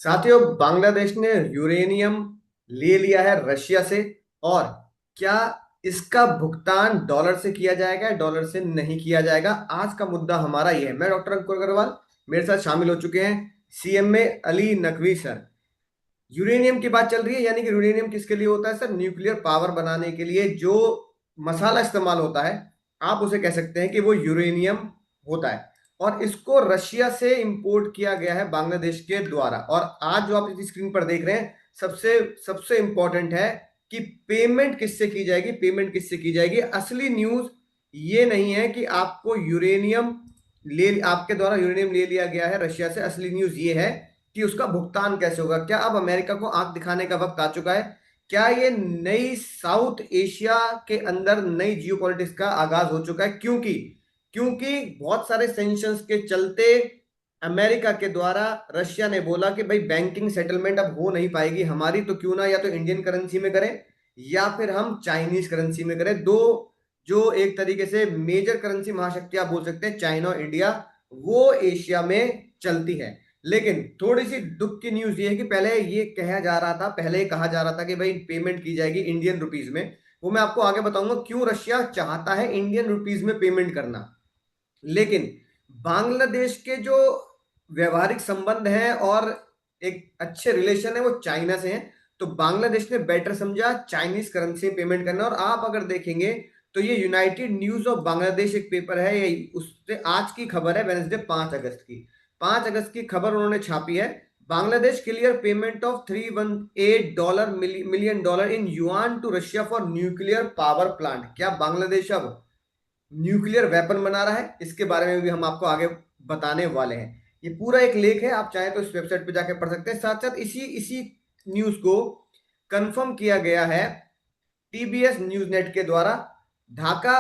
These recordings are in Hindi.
साथियों, बांग्लादेश ने यूरेनियम ले लिया है रशिया से। और क्या इसका भुगतान डॉलर से किया जाएगा या डॉलर से नहीं किया जाएगा? आज का मुद्दा हमारा ये है। मैं डॉक्टर अंकुर अग्रवाल, मेरे साथ शामिल हो चुके हैं CMA Ali Naqvi sir. Uranium की बात चल रही है, यानी कि यूरेनियम किसके लिए होता है सर? न्यूक्लियर पावर बनाने के लिए जो मसाला इस्तेमाल होता है, आप उसे कह सकते हैं कि वो यूरेनियम होता है। और इसको रशिया से इंपोर्ट किया गया है बांग्लादेश के द्वारा। और आज जो आप इस स्क्रीन पर देख रहे हैं, सबसे सबसे इंपॉर्टेंट है कि पेमेंट किससे की जाएगी। पेमेंट किससे की जाएगी? असली न्यूज ये नहीं है कि आपको यूरेनियम ले आपके द्वारा यूरेनियम ले लिया गया है रशिया से। असली न्यूज ये है कि उसका भुगतान कैसे होगा। क्या अब अमेरिका को आंख दिखाने का वक्त आ चुका है? क्या ये नई साउथ एशिया के अंदर नई जियोपॉलिटिक्स का आगाज हो चुका है? क्योंकि क्योंकि बहुत सारे सेंक्शंस के चलते अमेरिका के द्वारा रशिया ने बोला कि भाई बैंकिंग सेटलमेंट अब हो नहीं पाएगी हमारी, तो क्यों ना या तो इंडियन करेंसी में करें या फिर हम चाइनीज करेंसी में करें। दो जो एक तरीके से मेजर करेंसी महाशक्ति आप बोल सकते हैं, चाइना और इंडिया, वो एशिया में चलती है। लेकिन थोड़ी सी दुख की न्यूज ये है कि पहले ये कहा जा रहा था कि भाई पेमेंट की जाएगी इंडियन रुपीज में। वो मैं आपको आगे बताऊंगा क्यों रशिया चाहता है इंडियन रुपीज में पेमेंट करना। लेकिन बांग्लादेश के जो व्यवहारिक संबंध हैं और एक अच्छे रिलेशन है वो चाइना से हैं। तो बांग्लादेश ने बेटर समझा चाइनीज करेंसी पेमेंट करना। और आप अगर देखेंगे तो ये यूनाइटेड न्यूज ऑफ बांग्लादेश एक पेपर है, ये उससे आज की खबर है, वेनसडे 5 अगस्त की। 5 अगस्त की खबर उन्होंने छापी है। Bangladesh clear payment of $318 million in yuan to Russia for nuclear power plant. क्या बांग्लादेश अब न्यूक्लियर वेपन बना रहा है? इसके बारे में भी हम आपको आगे बताने वाले हैं। ये पूरा एक लेख है, आप चाहें तो इस वेबसाइट पे जाके पढ़ सकते हैं। साथ साथ इसी इसी न्यूज को कंफर्म किया गया है टीबीएस न्यूज नेट के द्वारा। ढाका,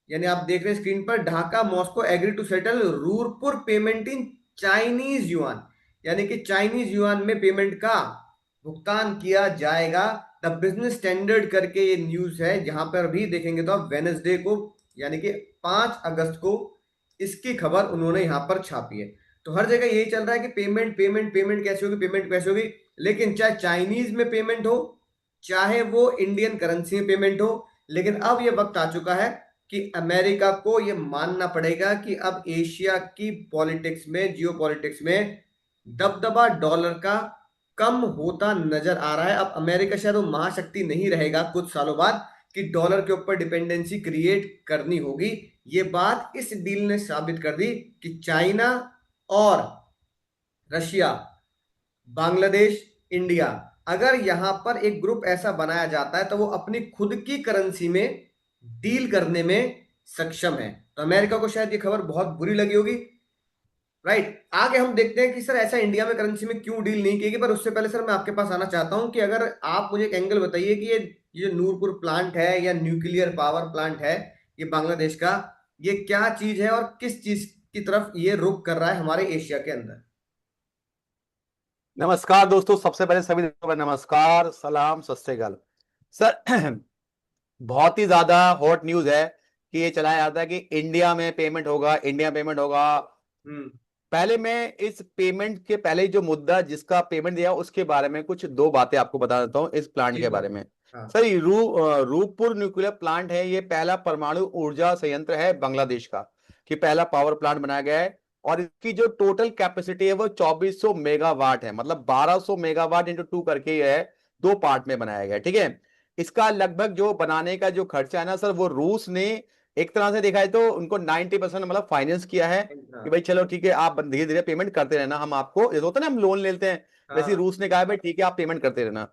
यानी आप देख रहे हैं स्क्रीन पर, Dhaka Moscow agree to settle Rooppur payment in Chinese yuan, यानी कि चाइनीज युआन में पेमेंट का भुगतान किया जाएगा। द बिजनेस स्टैंडर्ड करके ये न्यूज है, जहां पर भी देखेंगे तो आप वेनसडे को, यानी कि 5 अगस्त को इसकी खबर उन्होंने यहां पर छापी है। तो हर जगह यही चल रहा है कि पेमेंट पेमेंट पेमेंट कैसे होगी, पेमेंट कैसे होगी। लेकिन चाहे चाइनीज में पेमेंट हो, चाहे वो इंडियन करेंसी में पेमेंट हो, लेकिन अब यह वक्त आ चुका है कि अमेरिका को यह मानना पड़ेगा कि अब एशिया की पॉलिटिक्स में, जियो पॉलिटिक्स में दबदबा डॉलर का कम होता नजर आ रहा है। अब अमेरिका शायद वो महाशक्ति नहीं रहेगा कुछ सालों बाद कि डॉलर के ऊपर डिपेंडेंसी क्रिएट करनी होगी। ये बात इस डील ने साबित कर दी कि चाइना और रशिया, बांग्लादेश, इंडिया, अगर यहां पर एक ग्रुप ऐसा बनाया जाता है तो वो अपनी खुद की करेंसी में डील करने में सक्षम है। तो अमेरिका को शायद ये खबर बहुत बुरी लगी होगी। राइट, आगे हम देखते हैं कि सर ऐसा इंडिया में करेंसी में क्यों डील नहीं की। पर उससे पहले सर मैं आपके पास आना चाहता हूं कि अगर आप मुझे एक एंगल बताइए कि ये जो नूरपुर प्लांट है या न्यूक्लियर पावर प्लांट है ये बांग्लादेश का, ये क्या चीज है और किस चीज की तरफ ये रुख कर रहा है हमारे एशिया के अंदर? नमस्कार दोस्तों। सबसे पहले सभी दोस्तों को नमस्कार, सलाम, सत श्री अकाल। सर बहुत ही ज्यादा हॉट न्यूज है कि ये चलाया जाता है कि इंडिया में पेमेंट होगा, इंडिया पेमेंट होगा। हम्म। पहले मैं इस पेमेंट के पहले जो मुद्दा जिसका पेमेंट दिया उसके बारे में कुछ दो बातें आपको बता देता हूँ इस प्लांट के ठीक है। बारे में। हाँ। सर ये रूपपुर न्यूक्लियर प्लांट है, ये पहला परमाणु ऊर्जा संयंत्र है बांग्लादेश का, कि पहला पावर प्लांट बनाया गया है। और इसकी जो टोटल कैपेसिटी है वो 2400 मेगावाट है, मतलब 1200 मेगावाट इंटू टू करके ये है, दो पार्ट में बनाया गया है। ठीक है। इसका लगभग जो बनाने का जो खर्चा है ना सर, वो रूस ने एक तरह से देखा है तो उनको 90% मतलब फाइनेंस किया है कि भाई चलो ठीक है, आप धीरे धीरे पेमेंट करते रहना, हम आपको, जैसे होता है ना हम लोन लेते हैं, वैसे ही हाँ। रूस ने कहा है भाई ठीक है आप पेमेंट करते रहना।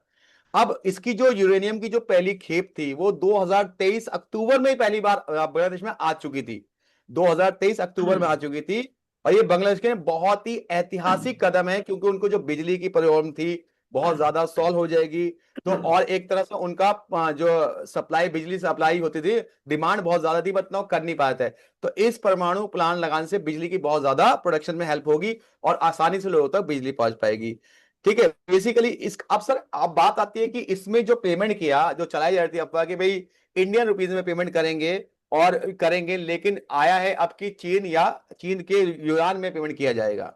अब इसकी जो यूरेनियम की जो पहली खेप थी वो 2023 अक्टूबर में ही पहली बार बांग्लादेश में आ चुकी थी। 2023 अक्टूबर में आ चुकी थी। और ये बांग्लादेश के लिए बहुत ही ऐतिहासिक कदम है, क्योंकि उनको जो बिजली की प्रॉब्लम थी बहुत ज्यादा सॉल्व हो जाएगी। तो और एक तरह से उनका जो सप्लाई, बिजली सप्लाई होती थी, डिमांड बहुत ज्यादा थी, बट ना कर नहीं पाते थे। तो इस परमाणु प्लांट लगाने से बिजली की बहुत ज्यादा प्रोडक्शन में हेल्प होगी और आसानी से लोगों तक बिजली पहुंच पाएगी। ठीक है। बेसिकली इस अब सर अब बात आती है कि इसमें जो पेमेंट किया, जो चलाई जा रही थी अफवाह कि भाई इंडियन रुपीज में पेमेंट करेंगे और करेंगे, लेकिन आया है अब कि चीन या चीन के युआन में पेमेंट किया जाएगा।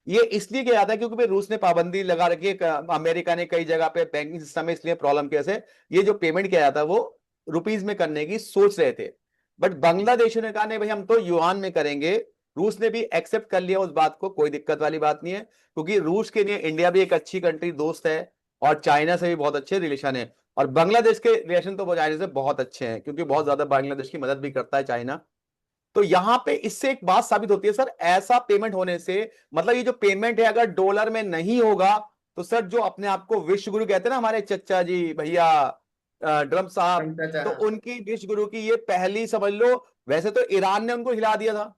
ये इसलिए किया जाता है क्योंकि भाई रूस ने पाबंदी लगा रखी है, अमेरिका ने कई जगह पे बैंकिंग सिस्टम में, इसलिए प्रॉब्लम कैसे, ये जो पेमेंट किया जाता है वो रुपीज में करने की सोच रहे थे। बट बांग्लादेश ने कहा नहीं भाई, हम तो युआन में करेंगे। रूस ने भी एक्सेप्ट कर लिया उस बात को, कोई दिक्कत वाली बात नहीं है, क्योंकि रूस के लिए इंडिया भी एक अच्छी कंट्री, दोस्त है, और चाइना से भी बहुत अच्छे रिलेशन है। और बांग्लादेश के रिलेशन तो चाइना से बहुत अच्छे हैं, क्योंकि बहुत ज्यादा बांग्लादेश की मदद भी करता है चाइना। तो यहां पे इससे एक बात साबित होती है सर, ऐसा पेमेंट होने से, मतलब ये जो पेमेंट है अगर डॉलर में नहीं होगा, तो सर जो अपने आप को विश्व गुरु कहते हैं ना हमारे चचा जी भैया, ड्रम साहब, चाचा। तो उनकी विश्व गुरु की ये पहली समझ लो। वैसे तो ईरान ने उनको हिला दिया था,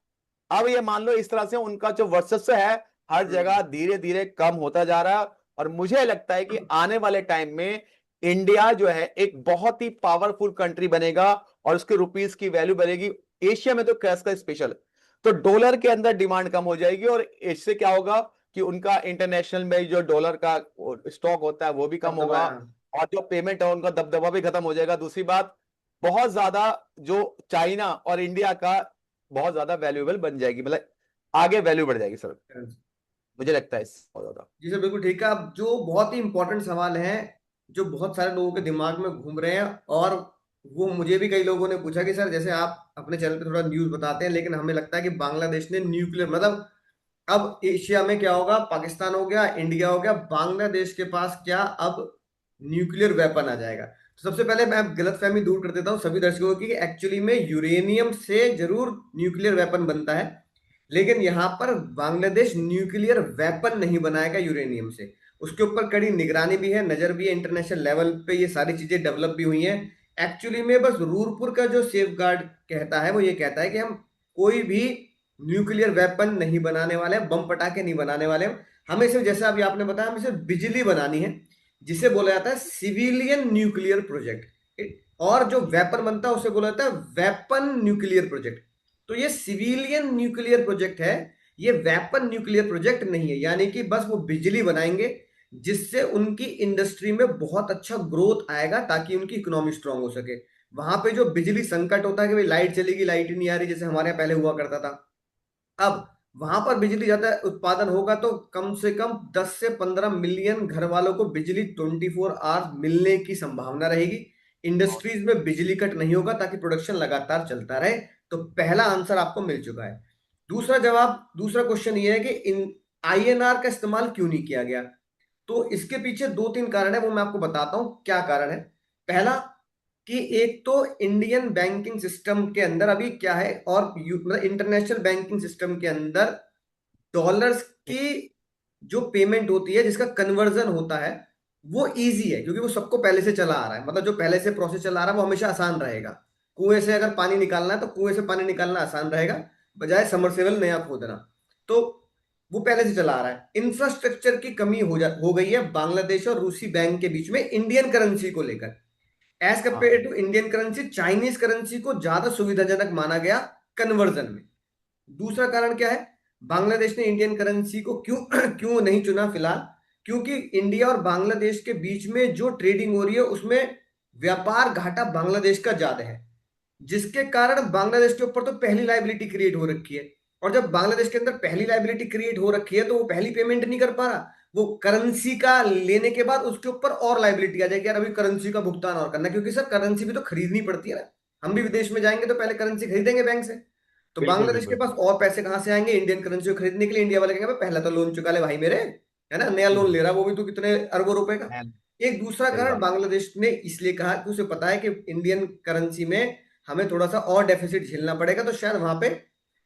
अब ये मान लो इस तरह से उनका जो वर्चस्व है हर जगह धीरे धीरे कम होता जा रहा है। और मुझे लगता है कि आने वाले टाइम में इंडिया जो है एक बहुत ही पावरफुल कंट्री बनेगा, और उसके रुपीस की वैल्यू बढ़ेगी, एशिया में तो कैश का स्पेशल। तो डॉलर के अंदर डिमांड कम हो जाएगी, और इससे क्या होगा कि उनका इंटरनेशनल में जो डॉलर का स्टॉक होता है वो भी कम तब होगा, दबाया। और जो पेमेंट है उनका दबदबा भी खत्म हो जाएगा। दूसरी बात, बहुत ज्यादा जो चाइना और इंडिया का बहुत ज्यादा वैल्यूएबल बन जाएगी, मतलब आगे वैल्यू बढ़ जाएगी सर, मुझे लगता है इससे बहुत ज्यादा। जी सर, बिल्कुल ठीक है। अब जो बहुत ही इंपॉर्टेंट सवाल है, जो बहुत सारे लोगों के दिमाग में घूम रहे हैं, और वो मुझे भी कई लोगों ने पूछा कि सर जैसे आप अपने चैनल पे थोड़ा न्यूज बताते हैं, लेकिन हमें लगता है कि बांग्लादेश ने न्यूक्लियर, मतलब अब एशिया में क्या होगा, पाकिस्तान हो गया, इंडिया हो गया, बांग्लादेश के पास क्या अब न्यूक्लियर वेपन आ जाएगा। तो सबसे पहले मैं गलतफहमी दूर कर देता हूँ सभी दर्शकों की, एक्चुअली में यूरेनियम से जरूर न्यूक्लियर वेपन बनता है, लेकिन यहाँ पर बांग्लादेश न्यूक्लियर वेपन नहीं बनाएगा यूरेनियम से। उसके ऊपर कड़ी निगरानी भी है, नजर भी है, इंटरनेशनल लेवल पे ये सारी चीजें डेवलप भी हुई हैं। एक्चुअली में बस रूरपुर का जो सेफ गार्ड कहता है वो ये कहता है कि हम कोई भी न्यूक्लियर वेपन नहीं बनाने वाले हैं, बम पटाखे नहीं बनाने वाले हैं। हमें सिर्फ, जैसा अभी आपने बताया, हमें सिर्फ बिजली बनानी है, जिसे बोला जाता है सिविलियन न्यूक्लियर प्रोजेक्ट। और जो वेपन बनता है उसे बोला जाता है वेपन न्यूक्लियर प्रोजेक्ट। तो ये सिविलियन न्यूक्लियर प्रोजेक्ट है, ये वेपन न्यूक्लियर प्रोजेक्ट नहीं है। यानी कि बस वो बिजली बनाएंगे, जिससे उनकी इंडस्ट्री में बहुत अच्छा ग्रोथ आएगा, ताकि उनकी इकोनॉमी स्ट्रांग हो सके। वहां पे जो बिजली संकट होता है कि भाई लाइट चलेगी, लाइट ही नहीं आ रही, जैसे हमारे यहाँ पहले हुआ करता था, अब वहां पर बिजली ज्यादा उत्पादन होगा तो कम से कम 10 से 15 मिलियन घर वालों को बिजली 24 आवर्स मिलने की संभावना रहेगी। इंडस्ट्रीज में बिजली कट नहीं होगा, ताकि प्रोडक्शन लगातार चलता रहे। तो पहला आंसर आपको मिल चुका है। दूसरा जवाब, दूसरा क्वेश्चन ये है कि इन आईएनआर का इस्तेमाल क्यों नहीं किया गया। तो इसके पीछे दो तीन कारण है, वो मैं आपको बताता हूं क्या कारण है। पहला, कि एक तो इंडियन बैंकिंग सिस्टम के अंदर अभी क्या है, और मतलब इंटरनेशनल बैंकिंग सिस्टम के अंदर डॉलर्स की जो पेमेंट होती है, जिसका कन्वर्जन होता है, वो इजी है, क्योंकि वो सबको पहले से चला आ रहा है। मतलब जो पहले से प्रोसेस चला आ रहा है वो हमेशा आसान रहेगा। कुएं से अगर पानी निकालना है तो कुएं से पानी निकालना आसान रहेगा, बजाय समरसेबल नया खोदना। तो वो पहले से चला आ रहा है। इंफ्रास्ट्रक्चर की कमी हो गई है बांग्लादेश और रूसी बैंक के बीच में इंडियन करेंसी को लेकर। एज कंपेयर हाँ to Indian currency, Chinese currency को ज्यादा सुविधाजनक माना गया कन्वर्जन में। दूसरा कारण क्या है, बांग्लादेश ने इंडियन करेंसी को क्यों क्यों नहीं चुना फिलहाल, क्योंकि इंडिया और बांग्लादेश के बीच में जो ट्रेडिंग हो रही है उसमें व्यापार घाटा बांग्लादेश का ज्यादा है, जिसके कारण बांग्लादेश के ऊपर तो पहली लाइबिलिटी क्रिएट हो रखी है। और जब बांग्लादेश के अंदर पहली लाइबिलिटी क्रिएट हो रखी है तो वो पहली पेमेंट नहीं कर पा रहा, वो करेंसी का लेने के बाद उसके ऊपर और लाइबिलिटी आ जाएगी, यार अभी करेंसी का भुगतान और करना है, क्योंकि सर करेंसी भी तो खरीदनी पड़ती है ना। हम भी विदेश में जाएंगे तो पहले करेंसी खरीदेंगे बैंक से। तो बिल्कुल बांग्लादेश के बिल्कुल। पास और पैसे कहां से आएंगे इंडियन करेंसी को खरीदने के लिए। इंडिया वाले कहेंगे "भाई, पहला तो लोन चुका ले भाई मेरे, है ना, नया लोन ले रहा है, वो भी तो कितने अरबों रुपए का"। है, एक दूसरा सही कारण बात। बांग्लादेश ने इसलिए कहा कि उसे पता है कि इंडियन करेंसी में हमें थोड़ा सा और डेफिसिट झेलना पड़ेगा, तो शायद वहां पे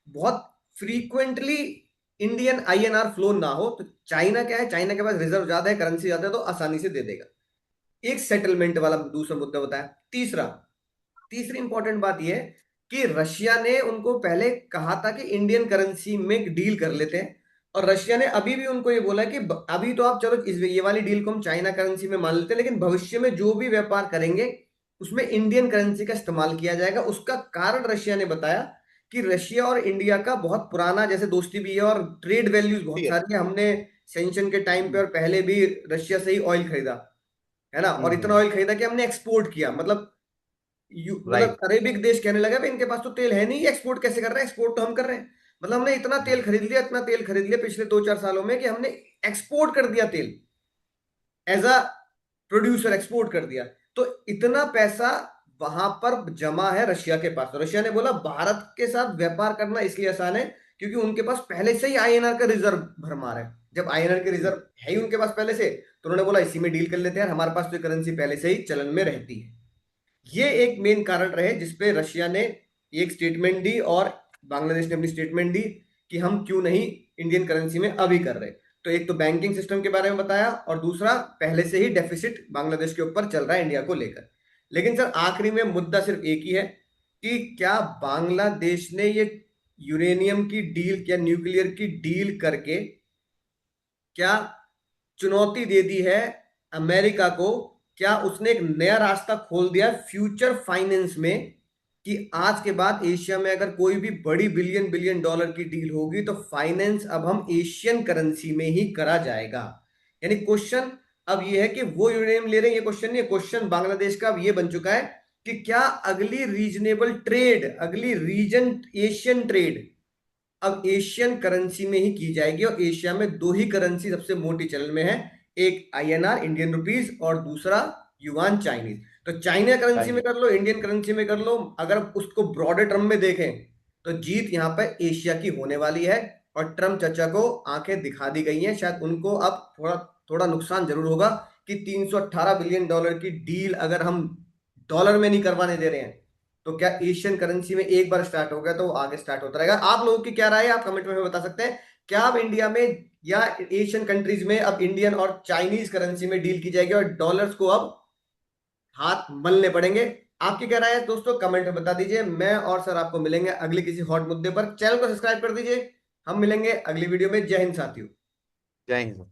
बहुत फ्रीक्वेंटली इंडियन आईएनआर फ्लो ना हो। तो चाइना क्या है, चाइना के पास रिजर्व ज्यादा है, करेंसी ज्यादा है, तो आसानी से दे देगा। एक सेटलमेंट वाला दूसरा मुद्दा बताया। तीसरा, तीसरी इंपॉर्टेंट बात यह है कि रशिया ने उनको पहले कहा था कि इंडियन करेंसी में डील कर लेते हैं, और रशिया ने अभी भी उनको ये बोला कि अभी तो आप चलो इस ये वाली डील को हम चाइना करेंसी में मान लेते हैं, लेकिन भविष्य में जो भी व्यापार करेंगे उसमें इंडियन करेंसी का इस्तेमाल किया जाएगा। उसका कारण रशिया ने बताया कि रशिया और इंडिया का बहुत पुराना जैसे दोस्ती भी है, और ट्रेड वैल्यूज बहुत ठीक है। सारी है। हमने सेंशन के टाइम पे और पहले भी रशिया से ही ऑयल खरीदा, है ना, और इतना हम्म। ऑयल खरीदा कि हमने एक्सपोर्ट किया। मतलब मतलब राइट। अरेबिक देश कहने लगा भाई इनके पास तो तेल है नहीं, एक्सपोर्ट कैसे कर रहे हैं, एक्सपोर्ट तो हम कर रहे हैं। मतलब हमने इतना तेल खरीद लिया, इतना तेल खरीद लिया पिछले 2-4 सालों में कि हमने एक्सपोर्ट कर दिया तेल, एज अ प्रोड्यूसर एक्सपोर्ट कर दिया। तो इतना पैसा वहां पर जमा है रशिया के पास। तो रशिया ने बोला भारत के साथ व्यापार करना इसलिए आसान है क्योंकि उनके पास पहले से ही आईएनआर का रिजर्व भरमार है। जब आईएनआर के रिजर्व है ही उनके पास पहले से, तो उन्होंने बोला इसी में डील कर लेते हैं, हमारे पास तो करेंसी पहले से ही चलन में रहती है। ये एक मेन कारण रहे जिसपे रशिया ने एक स्टेटमेंट दी और बांग्लादेश ने अपनी स्टेटमेंट दी कि हम क्यों नहीं इंडियन करेंसी में अभी कर रहे। तो एक तो बैंकिंग सिस्टम के बारे में बताया, और दूसरा पहले से ही डेफिसिट बांग्लादेश के ऊपर चल रहा है इंडिया को लेकर। लेकिन सर आखिरी में मुद्दा सिर्फ एक ही है कि क्या बांग्लादेश ने ये यूरेनियम की डील, क्या न्यूक्लियर की डील करके क्या चुनौती दे दी है अमेरिका को? क्या उसने एक नया रास्ता खोल दिया फ्यूचर फाइनेंस में कि आज के बाद एशिया में अगर कोई भी बड़ी बिलियन बिलियन डॉलर की डील होगी तो फाइनेंस अब हम एशियन करेंसी में ही करा जाएगा? यानी क्वेश्चन अब ये है कि वो यूरेनियम ले रहे हैं, ये क्वेश्चन नहीं है। क्वेश्चन बांग्लादेश का अब ये बन चुका है कि क्या अगली रीजनेबल ट्रेड, अगली रीजन एशियन ट्रेड अब एशियन करेंसी में ही की जाएगी। और एशिया में दो ही करेंसी सबसे मोटी चलन में है, एक आईएनआर इंडियन रुपीस और दूसरा युआन चाइनीज। तो चाइना करेंसी में चाइनीज। कर लो, इंडियन करेंसी में कर लो, अगर उसको ब्रॉडर टर्म में देखें तो जीत यहां पर एशिया की होने वाली है। और ट्रम्प चचा को आंखें दिखा दी गई हैं, शायद उनको अब थोड़ा थोड़ा नुकसान जरूर होगा कि 318 बिलियन डॉलर की डील अगर हम डॉलर में नहीं करवाने दे रहे हैं, तो क्या एशियन करेंसी में एक बार स्टार्ट हो गया तो वो आगे स्टार्ट होता रहेगा। आप लोगों की क्या राय है, आप कमेंट में हमें बता सकते हैं। क्या अब इंडिया में या एशियन कंट्रीज में अब इंडियन और चाइनीज करेंसी में डील की जाएगी और डॉलर्स को अब हाथ मलने पड़ेंगे? आपकी क्या राय है दोस्तों, कमेंट में बता दीजिए। मैं और सर आपको मिलेंगे अगले किसी हॉट मुद्दे पर। चैनल को सब्सक्राइब कर दीजिए। हम मिलेंगे अगली वीडियो में। जय हिंद साथियों। जय हिंद।